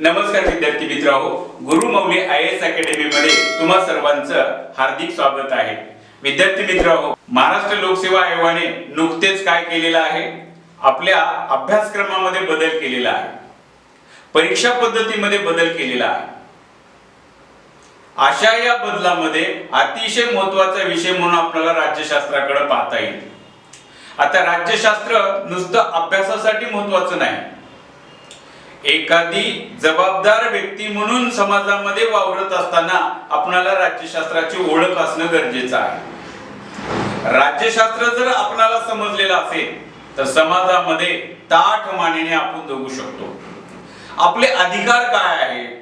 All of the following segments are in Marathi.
नमस्कार विद्यार्थी मित्रांनो, गुरुमौली IAS अकॅडमी मध्ये तुम्हा सर्वांचं हार्दिक स्वागत आहे। विद्यार्थी मित्रांनो, महाराष्ट्र लोकसेवा आयोगाने नुकतेच काय केलेलं आहे, आपल्या अभ्यासक्रमामध्ये बदल केलेला आहे, परीक्षा पद्धतीमध्ये बदल केलेला आहे। अशा या बदलामध्ये अतिशय महत्त्वाचा विषय म्हणून आपल्याला राज्यशास्त्राकडे पाहता येईल। आता राज्यशास्त्र नुसतं अभ्यासासाठी महत्त्वाचं नाही, एखादी जबाबदार व्यक्ती म्हणून समाजामध्ये वावरत असताना आपल्याला राज्यशास्त्राची ओळख असणं गरजेचं आहे। राज्यशास्त्र जर आपल्याला समजलेलं असेल तर समाजामध्ये ताठ मानेने आपण जगू शकतो। आपले अधिकार काय आहेत,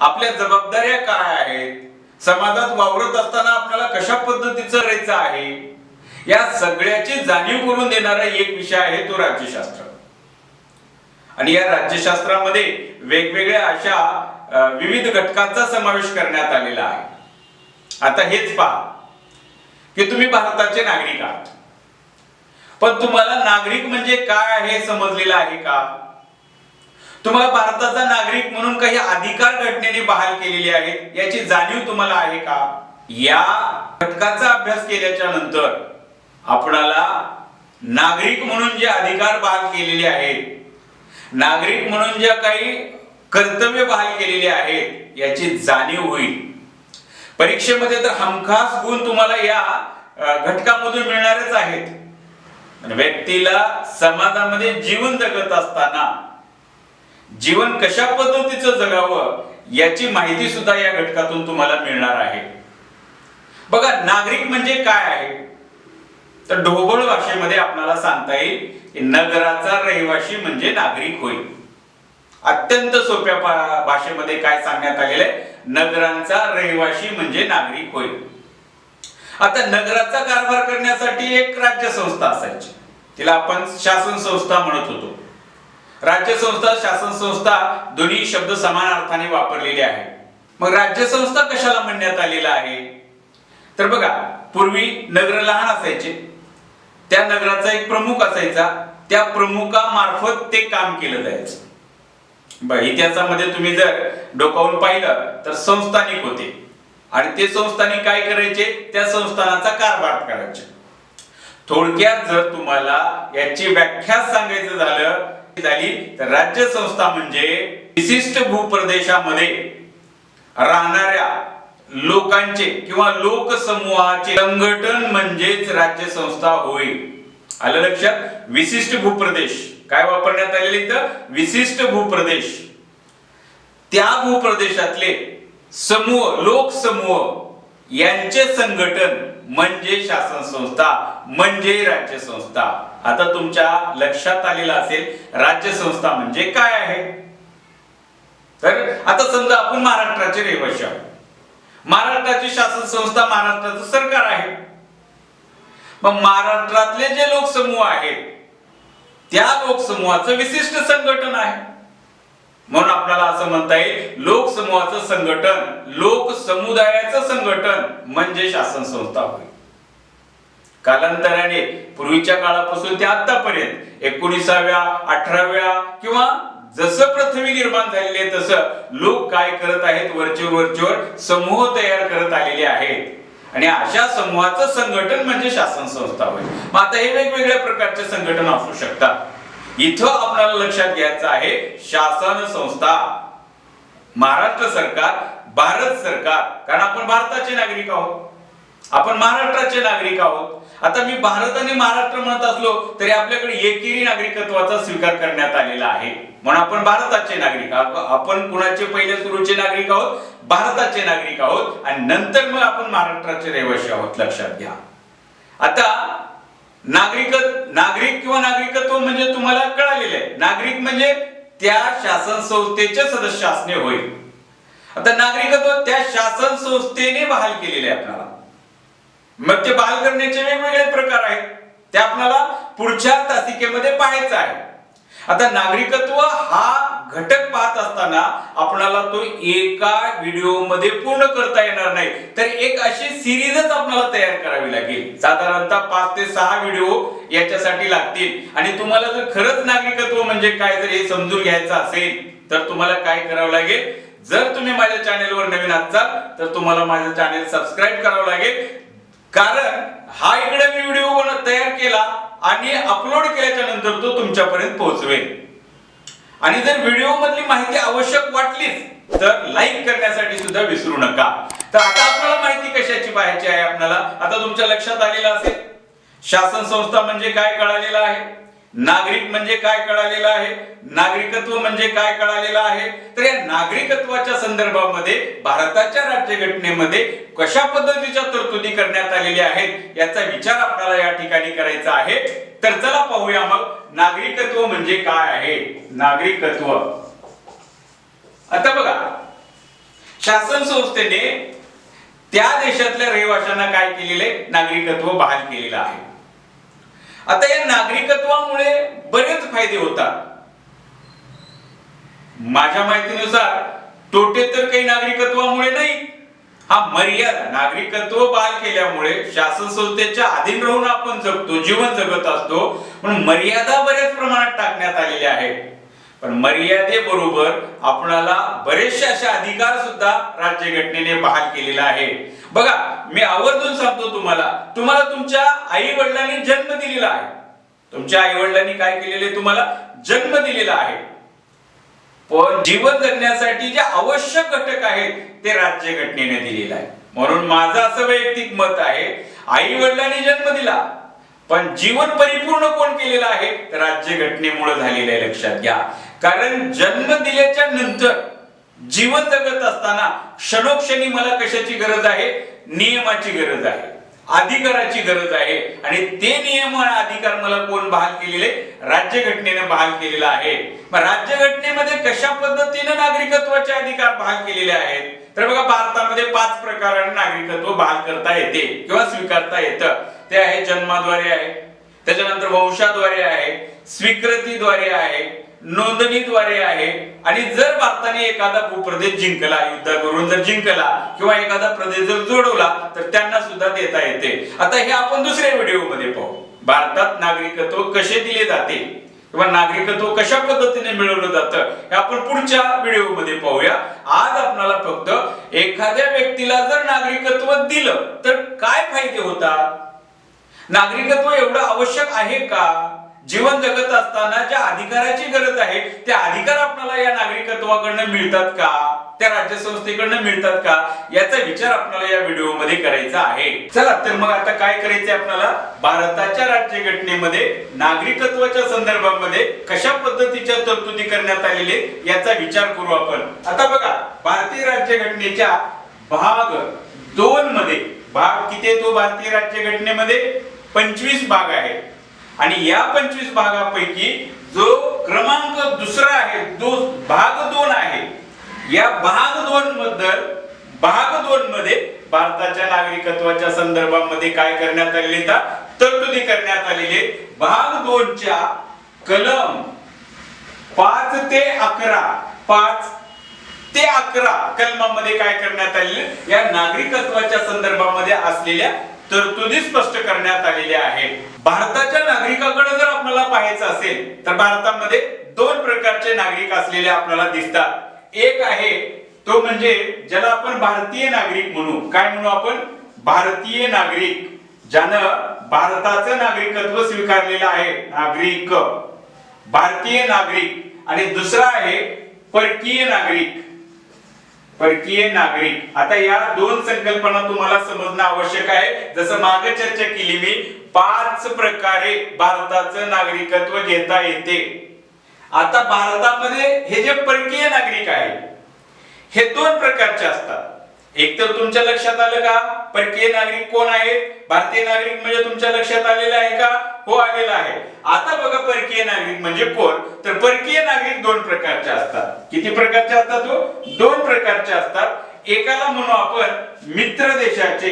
आपल्या जबाबदाऱ्या काय आहेत, समाजात वावरत असताना आपल्याला कशा पद्धतीचं राहायचं आहे, या सगळ्याची जाणीव करून देणारा एक विषय आहे तो राज्यशास्त्र। आणि या राज्यशास्त्रामध्ये वेगवेगळ्या अशा विविध घटकांचा समावेश करण्यात आलेला आहे। आता हेच पहा की तुम्ही भारताचे नागरिक आहात, पण तुम्हाला नागरिक म्हणजे काय आहे समजलेलं आहे का? तुम्हाला भारताचा नागरिक म्हणून काही अधिकार घटनेने बहाल केलेले आहेत याची जाणीव तुम्हाला आहे का? या घटकाचा अभ्यास केल्याच्या नंतर आपल्याला नागरिक म्हणून जे अधिकार बहाल केलेले आहेत, नागरिक म्हणून ज्या काही कर्तव्य बहाल केलेले आहेत याची जाणीव होईल। परीक्षेमध्ये तर हमखास गुण तुम्हाला या घटकामधून मिळणारच आहेत। व्यक्तीला समाजामध्ये जीवन जगत असताना जीवन कशा पद्धतीचं जगावं याची माहिती सुद्धा या घटकातून तुम्हाला मिळणार आहे। बघा, नागरिक म्हणजे काय आहे तर ढोबळ भाषेमध्ये आपल्याला सांगता येईल की नगराचा रहिवासी म्हणजे नागरिक होय। अत्यंत सोप्या भाषेमध्ये काय सांगण्यात आलेलं आहे, नगरांचा रहिवासी म्हणजे नागरिक होय। आता नगराचा कारभार करण्यासाठी एक राज्य संस्था असायची, तिला आपण शासन संस्था म्हणत होतो। राज्य संस्था, शासन संस्था दोन्ही शब्द समान अर्थाने वापरलेले आहेत। मग राज्य संस्था कशाला म्हणण्यात आलेला आहे तर बघा, पूर्वी नगर लहान असायचे, त्या नगराचा एक प्रमुख असायचा, त्या प्रमुखामार्फत ते काम केलं जायचं। इतिहासामध्ये तुम्ही जर डोकावून पाहिलं तर संस्थानिक होते आणि ते संस्थानिक काय करायचे, त्या संस्थानाचा कारभार करायचे। थोडक्यात जर तुम्हाला याची व्याख्या सांगायचं झाली तर राज्य संस्था म्हणजे विशिष्ट भूप्रदेशामध्ये राहणाऱ्या लोकांचे किंवा लोकसमूहाचे संघटन म्हणजेच राज्य संस्था होय। आलं लक्षात? विशिष्ट भूप्रदेश काय वापरण्यात आलेले इथं, विशिष्ट भूप्रदेश, त्या भूप्रदेशातले समूह, लोकसमूह यांचे संघटन म्हणजे शासन संस्था म्हणजे राज्य संस्था। आता तुमच्या लक्षात आलेलं असेल राज्य संस्था म्हणजे काय आहे। तर आता समजा आपण महाराष्ट्राचे रहिवासी आहोत, महाराष्ट्राची शासन संस्था महाराष्ट्राचं सरकार आहे। मग महाराष्ट्रातले जे लोकसमूह आहेत त्या लोकसमूहाचं विशिष्ट संघटन आहे, म्हणून आपल्याला असं म्हणता येईल लोकसमूहाचं संघटन, लोकसमुदायाचं संघटन म्हणजे शासन संस्था होय। कालांतराने पूर्वीच्या काळापासून ते आतापर्यंत 19व्या 18व्या किंवा जसं पृथ्वी निर्माण झालेली आहे तसं लोक काय करत आहेत, वरचेवर समूह तयार करत आलेले आहेत आणि अशा समूहाचं संघटन म्हणजे शासन संस्था होय। मग आता हे वेगवेगळ्या प्रकारचे संघटन असू शकतात। इथं आपल्याला लक्षात घ्यायचं आहे शासन संस्था, महाराष्ट्र सरकार, भारत सरकार, कारण आपण भारताचे नागरिक आहोत, आपण महाराष्ट्राचे नागरिक आहोत। आता मी भारत आणि महाराष्ट्र म्हणत असलो तरी आपल्याकडे एकेरी नागरिकत्वाचा स्वीकार करण्यात आलेला आहे, म्हणून आपण भारताचे नागरिक, आपण कुणाचे पहिले सुरूचे नागरिक आहोत, भारताचे नागरिक आहोत आणि नंतर मग आपण महाराष्ट्राचे रहिवासी आहोत, लक्षात घ्या। आता नागरिक किंवा नागरिकत्व म्हणजे तुम्हाला कळालेलं आहे, नागरिक म्हणजे त्या शासन संस्थेचे सदस्य असणे होय। आता नागरिकत्व त्या शासन संस्थेने बहाल केलेले आहे आपल्याला, मग ते बहाल करण्याचे वेगवेगळे प्रकार आहेत, ते आपल्याला पुढच्या तासिकेमध्ये पाहायचं आहे। आता नागरिकत्व हा घटक पाहत असताना आपल्याला तो एका व्हिडिओ मध्ये पूर्ण करता येणार नाही, तर एक अशी सिरीजच आपल्याला तयार करावी लागेल। साधारणतः 5 ते 6 व्हिडिओ याच्यासाठी लागतील आणि तुम्हाला जर खरंच नागरिकत्व म्हणजे काय जर हे समजून घ्यायचं असेल तर तुम्हाला काय करावं लागेल, जर तुम्ही माझ्या चॅनेलवर नवीन असाल तर तुम्हाला माझं चॅनेल सबस्क्राईब करावं लागेल, कारण हा इकडे मी व्हिडिओ तयार केला आणि अपलोड केल्याच्या नंतर तो तुमच्यापर्यंत पोहोचवेल. आणि जर व्हिडिओ मधली माहिती आवश्यक वाटलीच तर लाईक करण्यासाठी सुद्धा विसरू नका. तर आता आपल्याला माहिती कशाची पाहायची आहे, आपल्याला आता तुमच्या लक्षात आलेलं असेल, शासन संस्था म्हणजे काय कळालेलं आहे, नागरिक म्हणजे काय कळालेलं आहे, नागरिकत्व म्हणजे काय कळालेलं आहे. तर या नागरिकत्वाच्या संदर्भामध्ये भारताच्या राज्यघटनेमध्ये कशा पद्धतीच्या तरतुदी करण्यात आलेल्या आहेत याचा विचार आपल्याला या ठिकाणी करायचा आहे. तर चला पाहूया मग नागरिकत्व म्हणजे काय आहे. नागरिकत्व, आता बघा, शासन संस्थेने त्या देशातल्या रहिवाशांना काय केलेले, नागरिकत्व बहाल केलेलं आहे. आता या नागरिकत्वामुळे बरेच फायदे होतात. माझ्या माहितीनुसार तोटे तर काही नागरिकत्वामुळे नाही. हा मर्यादा, नागरिकत्व बहाल केल्यामुळे शासन संस्थेच्या अधीन राहून आपण जगतो, जीवन जगत असतो, पण मर्यादा बऱ्याच प्रमाणात टाकण्यात आलेल्या आहेत. पण मर्यादेबरोबर आपल्याला बरेचसे असे अधिकार सुद्धा राज्यघटनेने बहाल केलेला आहे. बघा, मी आवर्जून सांगतो तुम्हाला तुमच्या आई वडिलांनी जन्म दिलेला आहे. तुमच्या आई वडिलांनी काय केलेले, तुम्हाला जन्म दिलेला आहे. पण जीवन जगण्यासाठी जे आवश्यक घटक आहेत ते राज्यघटनेने दिलेले आहे. म्हणून माझं असं वैयक्तिक मत आहे, आई वडिलांनी जन्म दिला पण जीवन परिपूर्ण कोण केलेलं आहे, तर राज्यघटनेमुळे झालेलं आहे. लक्षात घ्या, कारण जन्म दिल्याच्या नंतर जीवन जगत असताना क्षणोक्षणी मला कशाची गरज आहे, नियमाची गरज आहे, अधिकाराची गरज आहे. आणि ते नियम आणि अधिकार मला कोण बहाल केलेले, राज्यघटनेने बहाल केलेला आहे. मग राज्यघटनेमध्ये कशा पद्धतीने नागरिकत्वाचे अधिकार बहाल केलेले आहेत, तर बघा, भारतामध्ये 5 प्रकाराने नागरिकत्व बहाल करता येते किंवा स्वीकारता येतं. ते आहे जन्माद्वारे आहे, त्याच्यानंतर वंशाद्वारे आहे, स्वीकृतीद्वारे आहे, नोंदणीद्वारे आहे, आणि जर भारताने एखादा भूप्रदेश जिंकला, युद्ध करून जर जिंकला किंवा एखादा प्रदेश जर जोडवला तर त्यांना सुद्धा देता येते. आता हे आपण दुसऱ्या व्हिडिओ मध्ये पाहू, भारतात नागरिकत्व कसे दिले जाते किंवा नागरिकत्व कशा पद्धतीने मिळवलं जातं हे आपण पुढच्या व्हिडिओ मध्ये पाहूया. आज आपल्याला फक्त एखाद्या व्यक्तीला जर नागरिकत्व दिलं तर काय फायदे होतात, नागरिकत्व एवढं आवश्यक आहे का, जीवन जगत असताना ज्या अधिकाराची गरज आहे ते अधिकार आपल्याला या नागरिकत्वाकडनं मिळतात का, त्या राज्य संस्थेकडनं मिळतात का, याचा विचार आपल्याला या व्हिडिओ मध्ये करायचा आहे. चला तर मग आता काय करायचंय आपल्याला, भारताच्या राज्यघटनेमध्ये नागरिकत्वाच्या संदर्भामध्ये कशा पद्धतीच्या तरतुदी करण्यात आलेले याचा विचार करू आपण. आता बघा, भारतीय राज्यघटनेच्या भाग 2 मध्ये, भाग किती आहे तो भारतीय राज्यघटनेमध्ये 25 भाग आहेत. आणि या 25 भागापैकी जो क्रमांक दुसरा आहे, भाग 2 आहे, या भाग 2 मध्ये भारताच्या नागरिकत्वाच्या संदर्भामध्ये काय करण्यात आलेले, तरतुदी करण्यात आलेले. भाग 2 च्या कलम 5 ते 11 कलमामध्ये काय करण्यात आलेले, या नागरिकत्वाच्या संदर्भामध्ये असलेल्या तरतुदी स्पष्ट करण्यात आलेल्या आहेत. भारताच्या नागरिकाकडे जर आपल्याला पाहायचं असेल तर भारतामध्ये 2 प्रकारचे नागरिक असलेले आपल्याला दिसतात. एक आहे तो म्हणजे ज्याला आपण भारतीय नागरिक म्हणू. काय म्हणू आपण, भारतीय नागरिक, ज्यानं भारताचं नागरिकत्व स्वीकारलेलं आहे, नागरिक, भारतीय नागरिक. आणि दुसरा आहे परकीय नागरिक, परकीय नागरिक. आता या 2 संकल्पना तुम्हाला समजणं आवश्यक आहे. जसं मागे चर्चा केली मी, 5 प्रकारे भारताचं नागरिकत्व घेता येते. आता भारतामध्ये हे जे परकीय नागरिक आहेत हे 2 प्रकारचे असतात. एक तर तुमच्या लक्षात आलं का, परकीय नागरिक कोण आहे, भारतीय नागरिक म्हणजे तुमच्या लक्षात आलेलं आहे का, हो आलेलं आहे. आता बघा, परकीय नागरिक म्हणजे कोण, तर परकीय नागरिक 2 प्रकारचे असतात. किती प्रकारचे असतात, 2 प्रकारचे असतात. एकाला म्हणू आपण मित्र देशाचे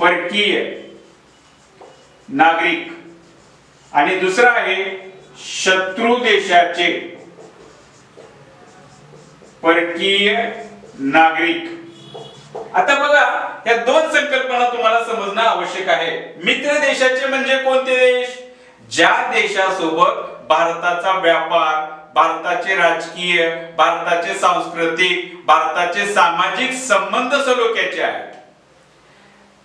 परकीय नागरिक, आणि दुसरा आहे शत्रू देशाचे परकीय नागरिक. आता बघा, या 2 संकल्पना तुम्हाला समजणं आवश्यक आहे. मित्र देशाचे म्हणजे कोणते देश, ज्या देशासोबत भारताचा व्यापार, भारताचे राजकीय, भारताचे सांस्कृतिक, भारताचे सामाजिक संबंध सलोख्याचे आहेत.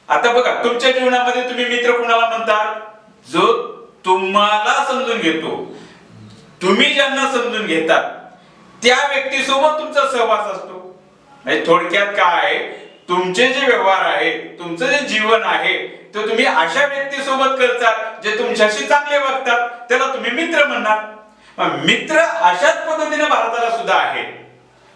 आता बघा, तुमच्या जीवनामध्ये तुम्ही मित्र कुणाला म्हणता? जो तुम्हाला समजून घेतो. तुम्ही ज्यांना समजून घेतात त्या व्यक्तीसोबत तुमचा सहवास असतो. म्हणजे थोडक्यात काय आहे, तुमचे जे व्यवहार आहेत, तुमचं जे जीवन आहे, ते तुम्ही अशा व्यक्तीसोबत करतात जे तुमच्याशी चांगले वागतात, त्याला तुम्ही मित्र म्हणणार. मित्र अशाच पद्धतीने भारताला सुद्धा आहे.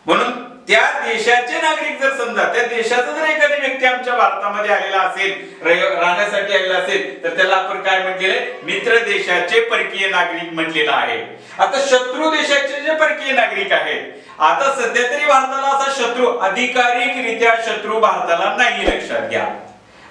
म्हणून त्या देशाचे नागरिक जर समजा त्या देशाचा जर एखादी व्यक्ती आमच्या भारतामध्ये आलेला असेल, राहण्यासाठी आलेला असेल, तर त्याला आपण काय म्हटलेलं आहे? मित्र देशाचे परकीय नागरिक म्हटलेलं आहे. आता शत्रू देशाचे जे परकीय नागरिक आहेत, आता सध्या तरी भारताला असा शत्रू, अधिकारिकरित्या शत्रू भारताला नाही, लक्षात घ्या.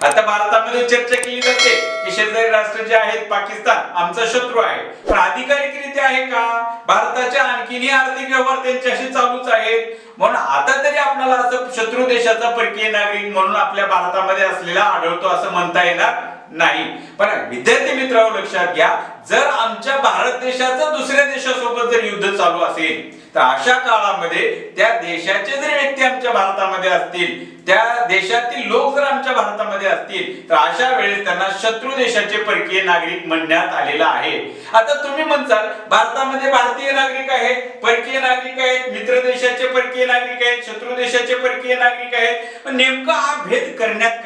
आता भारतामध्ये चर्चा केली जाते की शेजारी राष्ट्र जे आहेत पाकिस्तान आमचा शत्रू आहे, पण अधिकारिकरित्या आहे का? भारताच्या आणखीनही आर्थिक व्यवहार त्यांच्याशी चालूच आहेत. म्हणून आता तरी आपल्याला असं शत्रू देशाचा परकीय नागरिक म्हणून आपल्या भारतामध्ये असलेला आढळतो असं म्हणता येणार नाही. पण विद्यार्थी मित्रांनो, लक्षात घ्या, जर आमच्या भारत देशाचं दुसऱ्या देशासोबत जर युद्ध चालू असेल, तर अशा काळामध्ये त्या देशाचे जर व्यक्ती आमच्या भारतामध्ये असतील, त्या देशातील लोक जर आमच्या भारतामध्ये असतील, तर अशा वेळेस त्यांना शत्रू देशाचे परकीय नागरिक म्हणण्यात आलेलं आहे. आता तुम्ही म्हणताल भारतामध्ये भारतीय नागरिक आहेत, परकीय नागरिक आहेत, मित्र देशाचे परकीय नागरिक आहेत, शत्रू देशाचे परकीय नागरिक आहेत, पण नेमका हा भेद करण्यात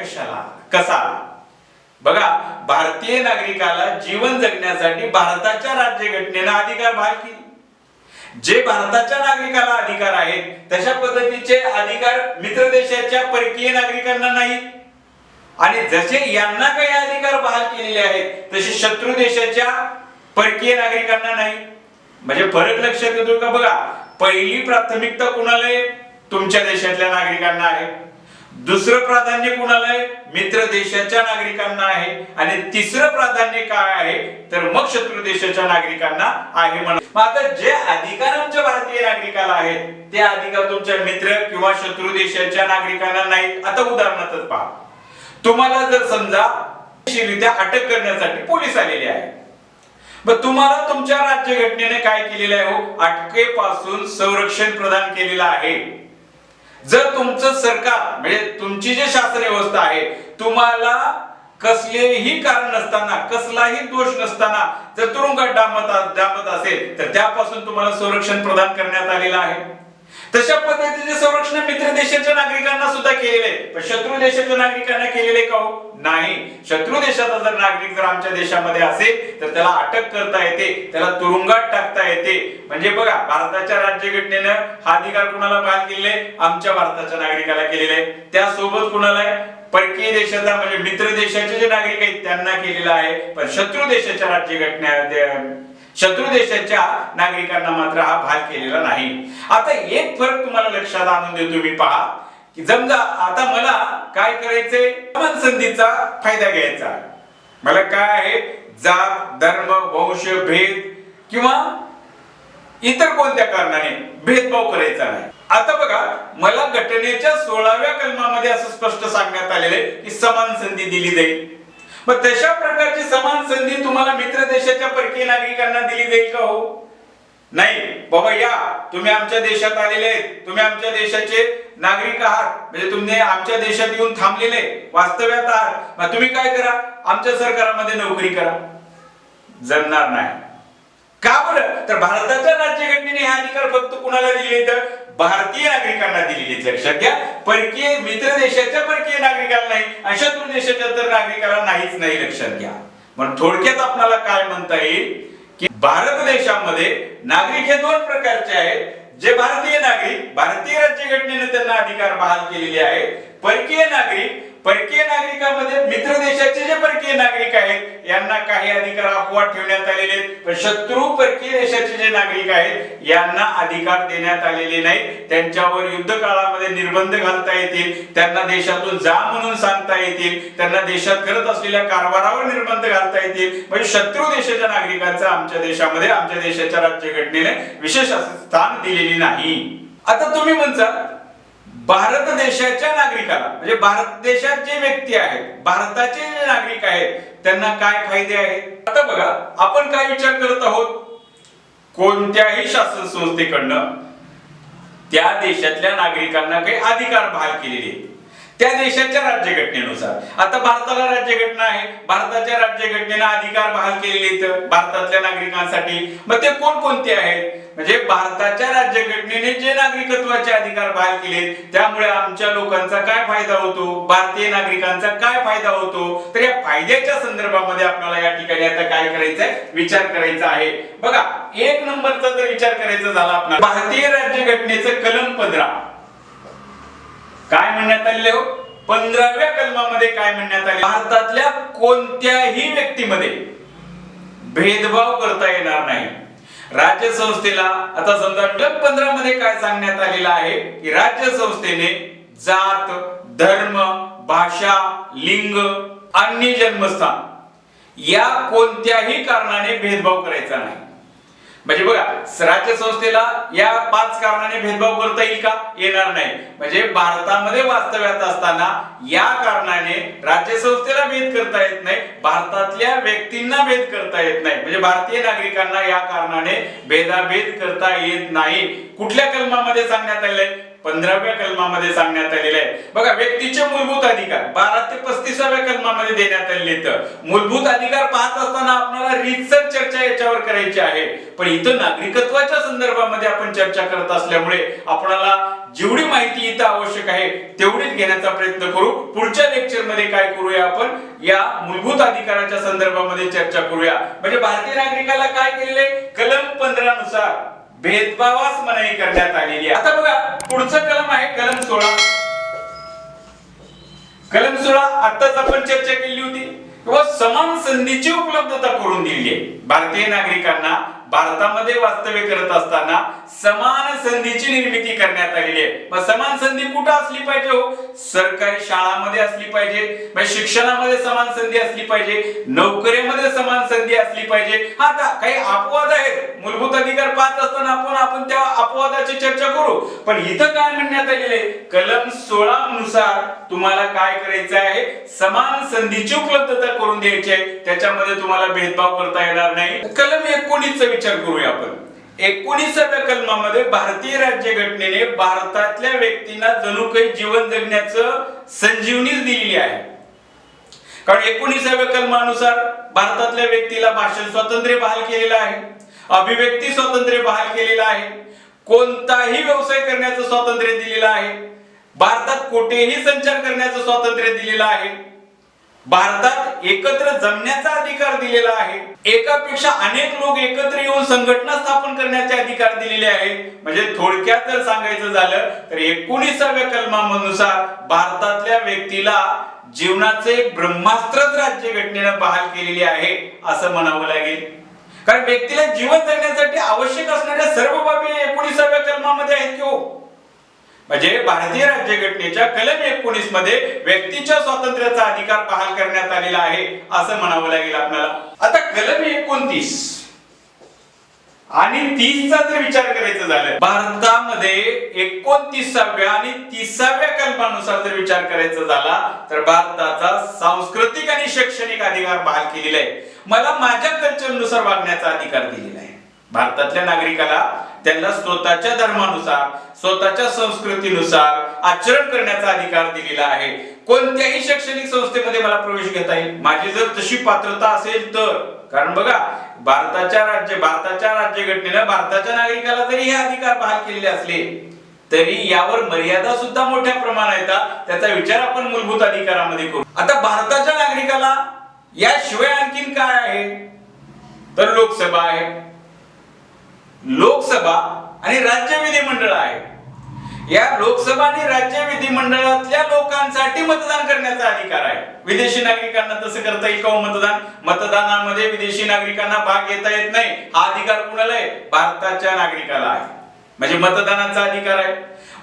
कसा? बघा, भारतीय नागरिकाला जीवन जगण्यासाठी भारताच्या राज्यघटनेने अधिकार बहाल केले. जे भारताच्या नागरिकाला अधिकार आहेत तशा पद्धतीचे अधिकार मित्र देशाच्या परकीय नागरिकांना नाही. आणि जसे यांना काही अधिकार बहाल केलेले आहेत तसे शत्रू देशाच्या परकीय नागरिकांना नाही. म्हणजे फरक लक्षात येतो का? बघा, पहिली प्राथमिकता कुणाला आहे? तुमच्या देशातल्या नागरिकांना आहे. दुसरं प्राधान्य कुणाला आहे? मित्र देशाच्या नागरिकांना आहे. आणि तिसरं प्राधान्य काय आहे? तर मग शत्रू देशाच्या नागरिकांना आहे. म्हणून आता जे अधिकार आमच्या भारतीय नागरिकाला आहेत ते अधिकार तुमच्या मित्र किंवा शत्रू देशाच्या नागरिकांना नाहीत. आता उदाहरणार्थ पहा, तुम्हाला जर समजा अटक करण्यासाठी पोलीस आलेले आहेत, मग तुम्हाला तुमच्या राज्यघटनेने काय केलेलं आहे? हो, अटकेपासून संरक्षण प्रदान केलेलं आहे. जर तुमचं सरकार म्हणजे तुमची जी शासन व्यवस्था आहे तुम्हाला कसलेही कारण नसताना, कसलाही दोष नसताना जर तुरुंगात डांबत असेल, तर त्यापासून तुम्हाला संरक्षण प्रदान करण्यात आलेलं आहे. तशा पद्धतीचे संरक्षण मित्र देशाच्या नागरिकांना सुद्धा केलेले आहे, पण शत्रू देशाच्या नागरिकांना केलेले का? हो, नाही. शत्रू देशाचा जर नागरिक जर आमच्या देशामध्ये असेल तर त्याला अटक करता येते, त्याला तुरुंगात टाकता येते. म्हणजे बघा, भारताच्या राज्यघटनेनं हा अधिकार कुणाला बहाल केलेले? आमच्या भारताच्या नागरिकाला केलेले आहे. त्यासोबत कुणाला आहे? परकीय देशाचा म्हणजे मित्र देशाचे जे नागरिक आहेत त्यांना केलेला आहे. पण शत्रू देशाच्या शत्रू देशाच्या नागरिकांना मात्र हा बहाल केलेला नाही. आता एक फरक तुम्हाला लक्षात आणून देतो मी, पहा की समजा आता मला काय करायचंय? समान संधीचा फायदा घ्यायचा. मला काय आहे? जात, धर्म, वंश, भेद किंवा इतर कोणत्या कारणाने भेदभाव करायचा नाही. आता बघा, मला घटनेच्या 16व्या कलमामध्ये असं स्पष्ट सांगण्यात आलेलं आहे की समान संधी दिली जाईल. मग तशा प्रकारची समान संधी तुम्हाला मित्र देशाच्या परकीय नागरिकांना दिली जाईल का? हो, नाही. बाबा या, तुम्ही आमच्या देशात आलेले आहेत, तुम्ही आमच्या देशाचे नागरिक आहात, म्हणजे तुम्ही आमच्या देशात येऊन थांबलेले वास्तव्यात आहात, मग तुम्ही काय करा? आमच्या सरकारामध्ये नोकरी करा. जमणार नाही. का बरं? तर भारताच्या राज्यघटनेने हे अधिकार फक्त कुणाला दिले? तर भारतीय नागरिकांना दिलेली. लक्षात घ्या, परकीय मित्र देशाच्या परकीय नागरिकाला नाही आणि शत्रू देशाच्या तर नागरिकाला नाहीच नाही. लक्षात घ्या. म्हणून थोडक्यात आपल्याला काय म्हणता येईल की भारत देशामध्ये नागरिक हे दोन प्रकारचे आहेत. जे भारतीय नागरिक, भारतीय राज्यघटनेने त्यांना अधिकार बहाल केलेले आहेत. परकीय नागरिकांमध्ये मित्र देशाचे जे परकीय नागरिक आहेत यांना काही अधिकार अपवाद ठेवण्यात आलेले आहेत, पण शत्रू परकीय देशाचे जे नागरिक आहेत यांना अधिकार देण्यात आलेले नाही. त्यांच्यावर युद्ध काळामध्ये निर्बंध घालता येतील, त्यांना देशातून जा म्हणून सांगता येतील, त्यांना देशात करत असलेल्या कारभारावर निर्बंध घालता येतील. म्हणजे शत्रू देशाच्या नागरिकांचं आमच्या देशामध्ये, आमच्या देशाच्या राज्यघटनेने विशेष असं स्थान दिलेले नाही. आता तुम्ही म्हणता भारत देशाच्या नागरिकाला म्हणजे भारत देशात जे व्यक्ती आहेत, भारताचे जे नागरिक आहेत त्यांना काय फायदे आहेत? आता बघा, आपण काय विचार करत आहोत कोणत्याही शासन संस्थेकडनं त्या देशातल्या नागरिकांना काही अधिकार बहाल केलेले आहेत त्या देशाच्या राज्यघटनेनुसार। आता भारताला राज्यघटना आहे, भारताच्या राज्यघटनेने अधिकार बहाल केलेले आहेत भारतातल्या नागरिकांसाठी। मग ते कोणकोणते आहेत? म्हणजे भारताच्या राज्यघटनेने जे नागरिकत्वाचे अधिकार बहाल केले त्यामुळे आमच्या लोकांचा काय फायदा होतो, भारतीय नागरिकांचा काय फायदा होतो, तर या फायद्याच्या संदर्भामध्ये आपल्याला या ठिकाणी आता काय करायचंय, विचार करायचा आहे। बघा, एक नंबरचा जर विचार करायचा झाला आपल्याला, भारतीय राज्यघटनेचं कलम 15 काय म्हणण्यात आले हो, 15व्या कलमामध्ये काय म्हणण्यात आले, भारतातल्या कोणत्याही व्यक्तीमध्ये भेदभाव करता येणार नाही। राज्य संस्थेला आता समजा कलम 15 मध्ये काय सांगण्यात आलेलं आहे की राज्य संस्थेने जात, धर्म, भाषा, लिंग, अन्य जन्मस्थान या कोणत्याही कारणाने भेदभाव करायचा नाही। म्हणजे बघा, राज्य संस्थेला या 5 कारणाने भेदभाव करता येईल का? येणार नाही। म्हणजे भारतामध्ये वास्तव्यात असताना या कारणाने राज्य संस्थेला भेद करता येत नाही, भारतातल्या व्यक्तींना भेद करता येत नाही। म्हणजे भारतीय नागरिकांना या कारणाने भेदाभेद करता येत नाही। कुठल्या कलमामध्ये सांगण्यात आले? 15व्या कलमामध्ये सांगण्यात आलेले आहे। बघा, व्यक्तीचे मूलभूत अधिकार 12 ते 35व्या कलमामध्ये देण्यात आलेले आहेत। मूलभूत अधिकार पाहत असताना आपल्याला रीतसर चर्चा याच्यावर करायची आहे, पण इथं नागरिकत्वाच्या संदर्भामध्ये आपण चर्चा करत असल्यामुळे आपल्याला जेवढी माहिती इथं आवश्यक आहे तेवढीच घेण्याचा प्रयत्न करू। पुढच्या लेक्चर मध्ये काय करूया, आपण या मूलभूत अधिकाराच्या संदर्भामध्ये चर्चा करूया। म्हणजे भारतीय नागरिकाला काय केलेले, कलम 15 नुसार भेदभावास मनाई करण्यात आलेली आहे। आता बघा, पुढचं कलम आहे कलम 16। कलम 16 आताच आपण चर्चा केली होती किंवा समान संधीची उपलब्धता करून दिली आहे। भारतीय नागरिकांना भारतामध्ये वास्तव्य करत असताना समान संधीची निर्मिती करण्यात आलेली आहे। मग समान संधी कुठे असली पाहिजे हो? सरकारी शाळांमध्ये असली पाहिजे, म्हणजे शिक्षणामध्ये समान संधी असली पाहिजे, नोकरीमध्ये समान संधी असली पाहिजे। आता काही अपवाद आहेत, मूलभूत अधिकार पाहत असताना आपण त्या अपवादाची चर्चा करू, पण इथं काय म्हणण्यात आलेले आहे, कलम 16 नुसार तुम्हाला काय करायचं आहे, समान संधीची उपलब्धता करून द्यायची आहे, त्याच्यामध्ये तुम्हाला भेदभाव करता येणार नाही। कलम 19 चा विचार करूया आपण। 19व्या कलमामध्ये भारतीय राज्यघटनेने भारतातल्या व्यक्तींना जणू काही जीवन जगण्याचं संजीवनीच दिलेली आहे। कारण 19व्या कलमानुसार भारतातल्या व्यक्तीला भाषण स्वातंत्र्य बहाल केलेलं आहे, अभिव्यक्ती स्वातंत्र्य बहाल केलेलं आहे, कोणताही व्यवसाय करण्याचं स्वातंत्र्य दिलेलं आहे, भारतात कुठेही संचार करण्याचं स्वातंत्र्य दिलेलं आहे, भारतात एकत्र जमण्याचा अधिकार दिलेला आहे, एकापेक्षा अनेक लोक एकत्र येऊन संघटना स्थापन करण्याचे अधिकार दिलेले आहेत। म्हणजे थोडक्यात जर सांगायचं झालं तर 19व्या कलमानुसार भारतातल्या व्यक्तीला जीवनाचे एक ब्रह्मास्त्रच राज्यघटनेने बहाल केलेली आहे असं म्हणावं लागेल। कारण व्यक्तीला जीवन जगण्यासाठी आवश्यक असणाऱ्या सर्व बाबी 19व्या कलमामध्ये आहेत की हो? म्हणजे भारतीय राज्यघटनेच्या कलम 19 मध्ये व्यक्तीच्या स्वातंत्र्याचा अधिकार बहाल करण्यात आलेला आहे असं म्हणावं लागेल आपल्याला। आता कलम 29 आणि 30 चा जर विचार करायचा झाला, भारतामध्ये 29व्या आणि 30व्या कलमानुसार जर विचार करायचा झाला तर भारताचा सांस्कृतिक आणि शैक्षणिक अधिकार बहाल केलेला आहे। मला माझ्या कल्चरनुसार वागण्याचा अधिकार दिलेला आहे। भारतातल्या नागरिकाला त्यांना स्वतःच्या धर्मानुसार, स्वतःच्या संस्कृतीनुसार आचरण करण्याचा अधिकार दिलेला आहे। कोणत्याही शैक्षणिक संस्थेमध्ये मला प्रवेश घेता येईल, माझी जर तशी पात्रता असेल तर। कारण बघा, भारताच्या राज्यघटनेने भारताच्या नागरिकाला जरी हे अधिकार बहाल केलेले असले तरी यावर मर्यादा सुद्धा मोठ्या प्रमाणात येतात, त्याचा विचार आपण मूलभूत अधिकारामध्ये करू। आता भारताच्या नागरिकाला याशिवाय आणखीन काय आहे, तर लोकसभा आहे, लोकसभा आणि राज्य विधिमंडळ आहे। या लोकसभा आणि राज्य विधिमंडळातल्या लोकांसाठी मतदान करण्याचा अधिकार आहे। विदेशी नागरिकांना तसं करता येईल का मतदानामध्ये विदेशी नागरिकांना भाग घेता येत नाही, हा अधिकार कुणाला आहे, भारताच्या नागरिकाला आहे। म्हणजे मतदानाचा अधिकार आहे।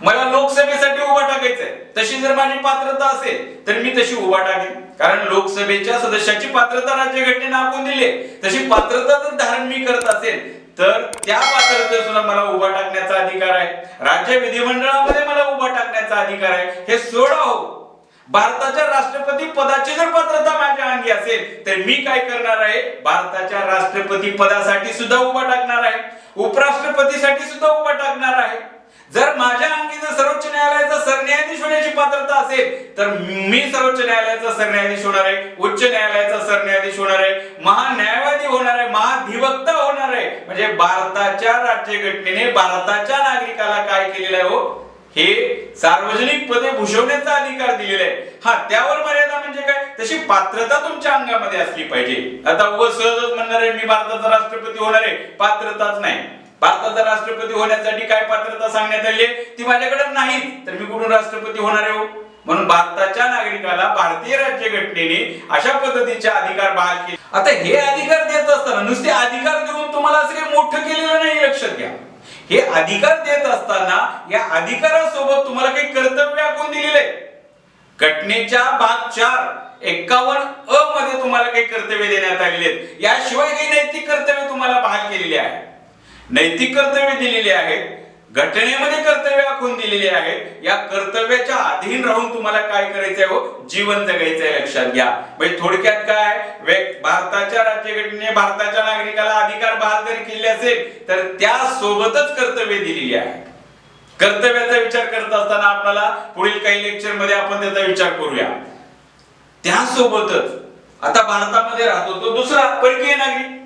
मला लोकसभेसाठी उभा टाकायचंय, तशी जर माझी पात्रता असेल तर मी तशी उभा टाकेन, कारण लोकसभेच्या सदस्याची पात्रता राज्यघटनेने आखून दिली आहे। तशी पात्रता जर धारण मी करत असेल तर त्या पात्रतेत सुद्धा मला उभा टाकण्याचा अधिकार आहे। राज्य विधिमंडळामध्ये मला उभा टाकण्याचा अधिकार आहे। हे सोडा हो, भारताच्या राष्ट्रपती पदाची जर पात्रता माझ्या अंगी असेल तर मी काय करणार आहे, भारताच्या राष्ट्रपती पदासाठी सुद्धा उभा टाकणार आहे, उपराष्ट्रपतीसाठी सुद्धा उभा टाकणार आहे। जर माझ्या अंगी जर सर्वोच्च न्यायालयाचा सरन्यायाधीश होण्याची पात्रता असेल तर मी सर्वोच्च न्यायालयाचा सरन्यायाधीश होणार आहे, उच्च न्यायालयाचा सरन्यायाधीश होणार आहे, महान्यायवादी होणार आहे, महाधिवक्ता होणार आहे। म्हणजे भारताच्या राज्यघटनेने भारताच्या नागरिकाला काय केलेलं आहे हो, हे सार्वजनिक पदे भूषवण्याचा अधिकार दिलेला आहे। हा, त्यावर मर्यादा म्हणजे काय, तशी पात्रता तुमच्या अंगामध्ये असली पाहिजे। आता सहजच म्हणणार आहे मी भारताचा राष्ट्रपती होणार आहे, पात्रताच नाही। भारताचा राष्ट्रपती होण्यासाठी काय पात्रता सांगण्यात आली आहे, ती माझ्याकडे नाही, तर मी कुठून राष्ट्रपती होणार आहे हो? म्हणून भारताच्या नागरिकाला भारतीय राज्यघटनेने अशा पद्धतीचे अधिकार बहाल केले। आता हे अधिकार देत असताना नुसते अधिकार देऊन तुम्हाला असं काही मोठं केलेलं नाही, लक्षात घ्या। हे अधिकार देत असताना या अधिकारासोबत तुम्हाला काही कर्तव्य आखून दिलेले आहे। घटनेच्या भाग 451 अ मध्ये तुम्हाला काही कर्तव्य देण्यात आलेले आहेत, याशिवाय काही नैतिक कर्तव्य तुम्हाला बहाल केलेले आहे। नैतिक कर्तव्य दिलेले आहेत, घटनेमध्ये कर्तव्य आखून दिलेले आहेत। या कर्तव्याच्या अधीन राहून तुम्हाला काय करायचंय हो, जीवन जगायचंय, लक्षात घ्या। म्हणजे थोडक्यात काय, भारताच्या राज्यघटनेने भारताच्या नागरिकाला अधिकार बहाल जरी केले असेल तर त्या सोबतच कर्तव्य दिलेली आहे। कर्तव्याचा विचार करत असताना आपल्याला पुढील काही लेक्चर मध्ये आपण त्याचा विचार करूया। त्यासोबतच आता भारतामध्ये राहतो तो दुसरा परकीय नागरिक।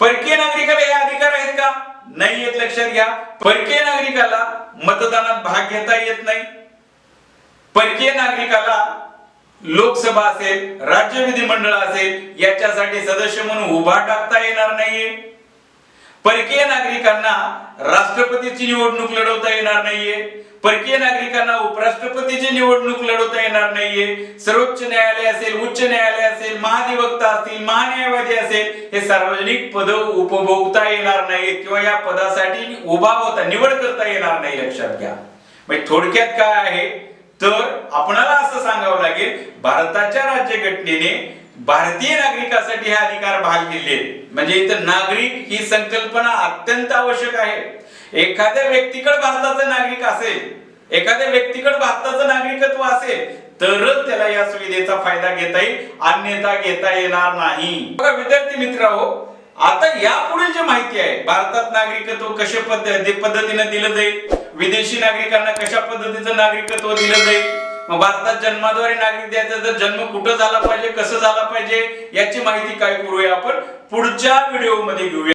परकीय नागरिकाला हे अधिकार आहेत का? नाही आहेत, लक्षात घ्या। परकीय नागरिकाला मतदानात भाग घेता येत नाही। परकीय नागरिकाला लोकसभा असेल, राज्य विधिमंडळ असेल, याच्यासाठी सदस्य म्हणून उभा टाकता येणार नाहीये। परकीय नागरिकांना राष्ट्रपतीची निवडणूक लढवता येणार नाहीये। परकीय नागरिकांना उपराष्ट्रपतीची निवडणूक लढवता येणार नाहीये। सर्वोच्च न्यायालय असेल, उच्च न्यायालय असेल, महाधिवक्ता असतील, महान्यायवादी असेल, हे सार्वजनिक पद उपभोगता येणार नाही किंवा या पदासाठी उभा होता निवड करता येणार नाही, लक्षात घ्या। म्हणजे थोडक्यात काय आहे तर आपणाला असं सांगावं लागेल, भारताच्या राज्यघटनेने भारतीय नागरिकांसाठी हे अधिकार बहाल केले। म्हणजे इथं नागरिक ही संकल्पना अत्यंत आवश्यक आहे। एखाद्या व्यक्तीकडे भारताचा नागरिक असेल, एखाद्या व्यक्तीकडे भारताचं नागरिकत्व असेल तरच त्याला या सुविधेचा फायदा घेता येईल, अन्यथा घेता येणार नाही। बघा विद्यार्थी मित्रांनो, आता यापुढील जी माहिती आहे, भारतात नागरिकत्व कशा पद्धतीने दिलं जाईल, विदेशी नागरिकांना कशा पद्धतीचं नागरिकत्व दिलं जाईल, मग भारतात जन्माद्वारे नागरिक द्यायचा तर जन्म कुठं झाला पाहिजे, कसं झाला पाहिजे, याची माहिती काय करूया आपण पुढच्या व्हिडिओ मध्ये घेऊया।